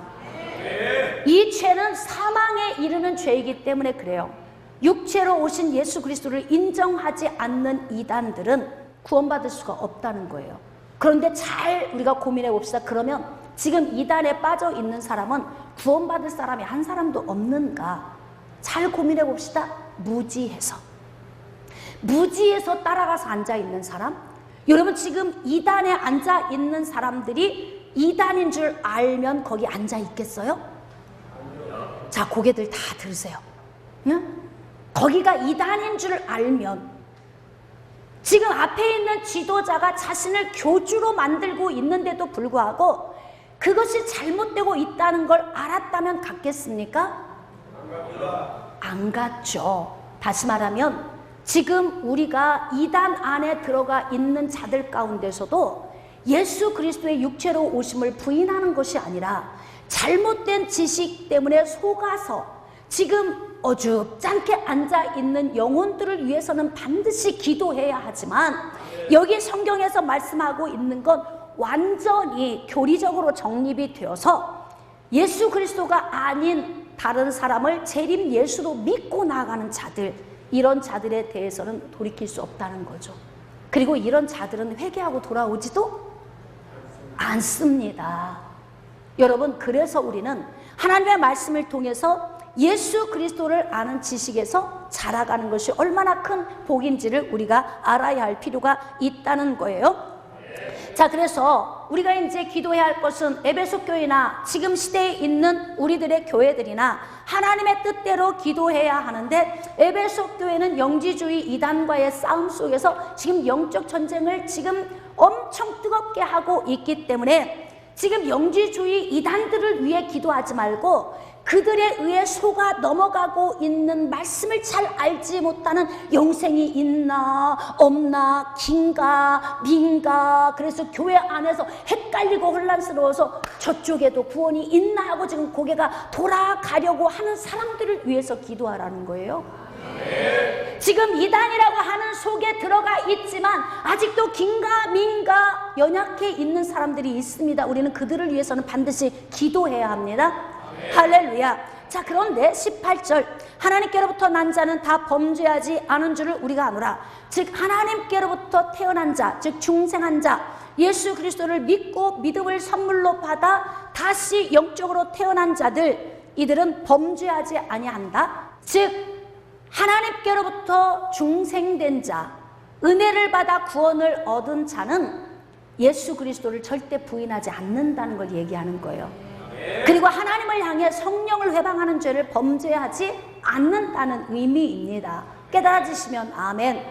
이 죄는 사망에 이르는 죄이기 때문에 그래요. 육체로 오신 예수 그리스도를 인정하지 않는 이단들은 구원받을 수가 없다는 거예요. 그런데 잘 우리가 고민해 봅시다. 그러면 지금 이단에 빠져 있는 사람은 구원받을 사람이 한 사람도 없는가? 잘 고민해 봅시다. 무지해서 따라가서 앉아 있는 사람. 여러분 지금 이단에 앉아 있는 사람들이 이단인 줄 알면 거기 앉아 있겠어요? 자, 고개들 다 들으세요. 응? 거기가 이단인 줄 알면 지금 앞에 있는 지도자가 자신을 교주로 만들고 있는데도 불구하고 그것이 잘못되고 있다는 걸 알았다면 갔겠습니까? 안 갔죠. 다시 말하면 지금 우리가 이단 안에 들어가 있는 자들 가운데서도 예수 그리스도의 육체로 오심을 부인하는 것이 아니라 잘못된 지식 때문에 속아서 지금 어줍잖게 앉아있는 영혼들을 위해서는 반드시 기도해야 하지만 여기 성경에서 말씀하고 있는 건 완전히 교리적으로 정립이 되어서 예수 그리스도가 아닌 다른 사람을 재림 예수로 믿고 나아가는 자들, 이런 자들에 대해서는 돌이킬 수 없다는 거죠. 그리고 이런 자들은 회개하고 돌아오지도 않습니다. 여러분, 그래서 우리는 하나님의 말씀을 통해서 예수 그리스도를 아는 지식에서 자라가는 것이 얼마나 큰 복인지를 우리가 알아야 할 필요가 있다는 거예요. 자, 그래서 우리가 이제 기도해야 할 것은 에베소 교회나 지금 시대에 있는 우리들의 교회들이나 하나님의 뜻대로 기도해야 하는데, 에베소 교회는 영지주의 이단과의 싸움 속에서 지금 영적 전쟁을 지금 엄청 뜨겁게 하고 있기 때문에 지금 영지주의 이단들을 위해 기도하지 말고 그들에 의해 속아 넘어가고 있는 말씀을 잘 알지 못하는 영생이 있나 없나 긴가 민가, 그래서 교회 안에서 헷갈리고 혼란스러워서 저쪽에도 구원이 있나 하고 지금 고개가 돌아가려고 하는 사람들을 위해서 기도하라는 거예요. 지금 이단이라고 하는 속에 들어가 있지만 아직도 긴가 민가 연약해 있는 사람들이 있습니다. 우리는 그들을 위해서는 반드시 기도해야 합니다. 할렐루야. 자, 그런데 18절, 하나님께로부터 난 자는 다 범죄하지 않은 줄을 우리가 아노라. 즉 하나님께로부터 태어난 자, 즉 중생한 자, 예수 그리스도를 믿고 믿음을 선물로 받아 다시 영적으로 태어난 자들, 이들은 범죄하지 아니한다. 즉 하나님께로부터 중생된 자, 은혜를 받아 구원을 얻은 자는 예수 그리스도를 절대 부인하지 않는다는 걸 얘기하는 거예요. 그리고 하나님을 향해 성령을 회방하는 죄를 범죄하지 않는다는 의미입니다. 깨달아지시면 아멘.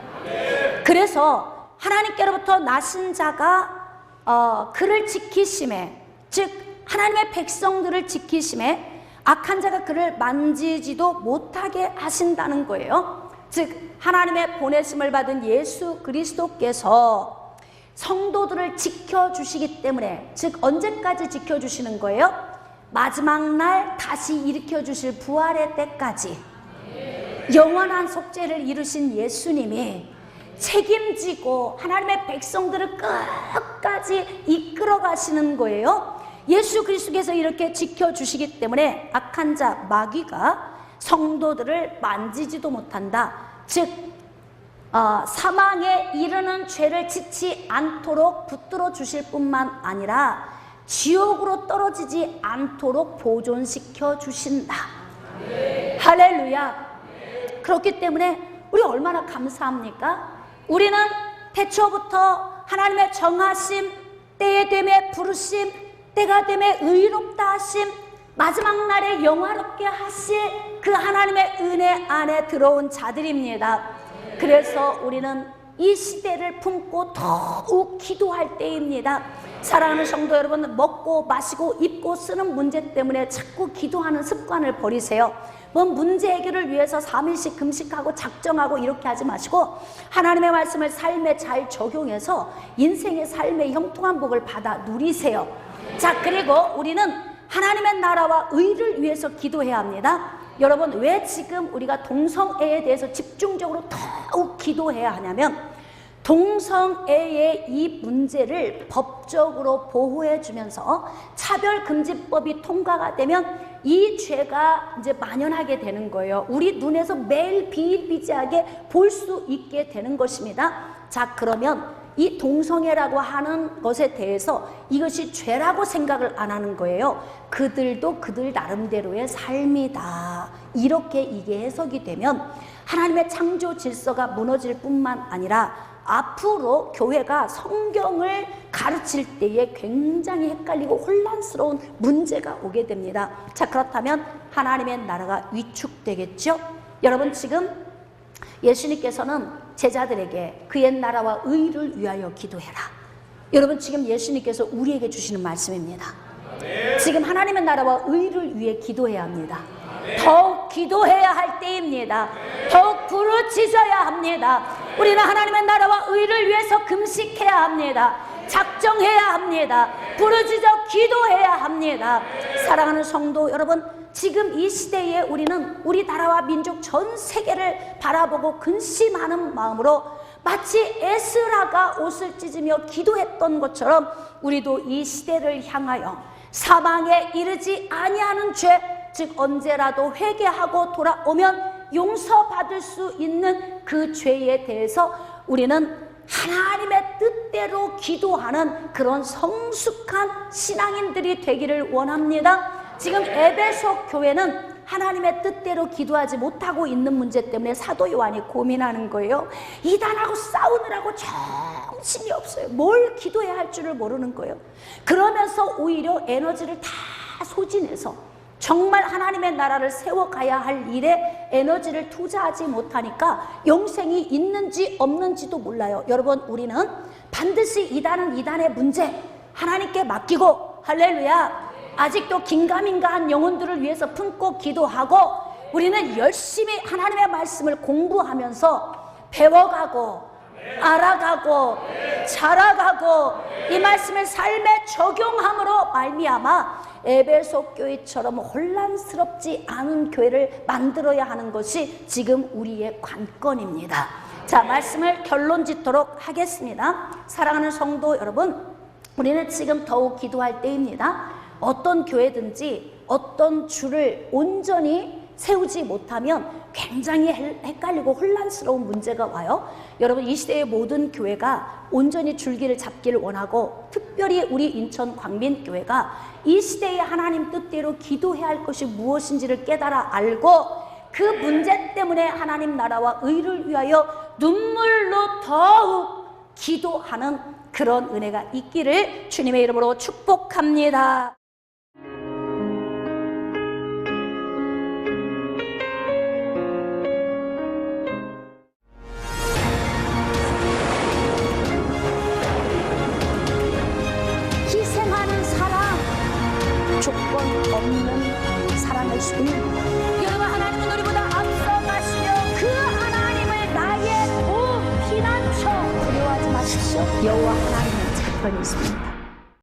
그래서 하나님께로부터 나신 자가 그를 지키심에, 즉 하나님의 백성들을 지키심에 악한 자가 그를 만지지도 못하게 하신다는 거예요. 즉 하나님의 보내심을 받은 예수 그리스도께서 성도들을 지켜주시기 때문에, 즉 언제까지 지켜주시는 거예요? 마지막 날 다시 일으켜주실 부활의 때까지 영원한 속죄를 이루신 예수님이 책임지고 하나님의 백성들을 끝까지 이끌어 가시는 거예요. 예수 그리스도께서 이렇게 지켜주시기 때문에 악한 자 마귀가 성도들을 만지지도 못한다. 즉 사망에 이르는 죄를 짓지 않도록 붙들어 주실 뿐만 아니라 지옥으로 떨어지지 않도록 보존시켜 주신다. 할렐루야. 그렇기 때문에 우리 얼마나 감사합니까? 우리는 태초부터 하나님의 정하심, 때에 됨에 부르심, 때가 됨에 의롭다 하심, 마지막 날에 영화롭게 하실 그 하나님의 은혜 안에 들어온 자들입니다. 그래서 우리는 이 시대를 품고 더욱 기도할 때입니다. 사랑하는 성도 여러분, 먹고 마시고 입고 쓰는 문제 때문에 자꾸 기도하는 습관을 버리세요. 뭔 문제 해결을 위해서 3일씩 금식하고 작정하고 이렇게 하지 마시고 하나님의 말씀을 삶에 잘 적용해서 인생의 삶의 형통한 복을 받아 누리세요. 자, 그리고 우리는 하나님의 나라와 의를 위해서 기도해야 합니다. 여러분, 왜 지금 우리가 동성애에 대해서 집중적으로 더욱 기도해야 하냐면, 동성애의 이 문제를 법적으로 보호해 주면서 차별금지법이 통과가 되면 이 죄가 이제 만연하게 되는 거예요. 우리 눈에서 매일 비일비재하게 볼 수 있게 되는 것입니다. 자, 그러면 이 동성애라고 하는 것에 대해서 이것이 죄라고 생각을 안 하는 거예요. 그들도 그들 나름대로의 삶이다. 이렇게 이게 해석이 되면 하나님의 창조 질서가 무너질 뿐만 아니라 앞으로 교회가 성경을 가르칠 때에 굉장히 헷갈리고 혼란스러운 문제가 오게 됩니다. 자, 그렇다면 하나님의 나라가 위축되겠죠? 여러분, 지금 예수님께서는 제자들에게 그의 나라와 의를 위하여 기도해라. 여러분, 지금 예수님께서 우리에게 주시는 말씀입니다. 지금 하나님의 나라와 의를 위해 기도해야 합니다. 더욱 기도해야 할 때입니다. 더욱 부르짖어야 합니다. 우리는 하나님의 나라와 의를 위해서 금식해야 합니다. 작정해야 합니다. 부르짖어 기도해야 합니다. 사랑하는 성도 여러분, 지금 이 시대에 우리는 우리나라와 민족 전 세계를 바라보고 근심하는 마음으로 마치 에스라가 옷을 찢으며 기도했던 것처럼 우리도 이 시대를 향하여 사망에 이르지 아니하는 죄, 즉 언제라도 회개하고 돌아오면 용서받을 수 있는 그 죄에 대해서 우리는 하나님의 뜻대로 기도하는 그런 성숙한 신앙인들이 되기를 원합니다. 지금 에베소 교회는 하나님의 뜻대로 기도하지 못하고 있는 문제 때문에 사도 요한이 고민하는 거예요. 이단하고 싸우느라고 정신이 없어요. 뭘 기도해야 할 줄을 모르는 거예요. 그러면서 오히려 에너지를 다 소진해서 정말 하나님의 나라를 세워가야 할 일에 에너지를 투자하지 못하니까 영생이 있는지 없는지도 몰라요. 여러분, 우리는 반드시 이단은 이단의 문제 하나님께 맡기고, 할렐루야, 아직도 긴가민가한 영혼들을 위해서 품고 기도하고 우리는 열심히 하나님의 말씀을 공부하면서 배워가고 알아가고 자라가고 이 말씀을 삶에 적용함으로 말미암아 에베소 교회처럼 혼란스럽지 않은 교회를 만들어야 하는 것이 지금 우리의 관건입니다. 자, 말씀을 결론 짓도록 하겠습니다. 사랑하는 성도 여러분, 우리는 지금 더욱 기도할 때입니다. 어떤 교회든지 어떤 주를 온전히 세우지 못하면 굉장히 헷갈리고 혼란스러운 문제가 와요. 여러분, 이 시대의 모든 교회가 온전히 줄기를 잡기를 원하고, 특별히 우리 인천 광민교회가 이 시대의 하나님 뜻대로 기도해야 할 것이 무엇인지를 깨달아 알고 그 문제 때문에 하나님 나라와 의를 위하여 눈물로 더욱 기도하는 그런 은혜가 있기를 주님의 이름으로 축복합니다. 희생하는 사랑, 조건 없는 사랑을 주님, 여러분, 하나님은 우리보다 앞서가시며 그 하나님을 나의 도 피난처 두려워하지 마십시오. 여호와 하나님 편이 있습니다.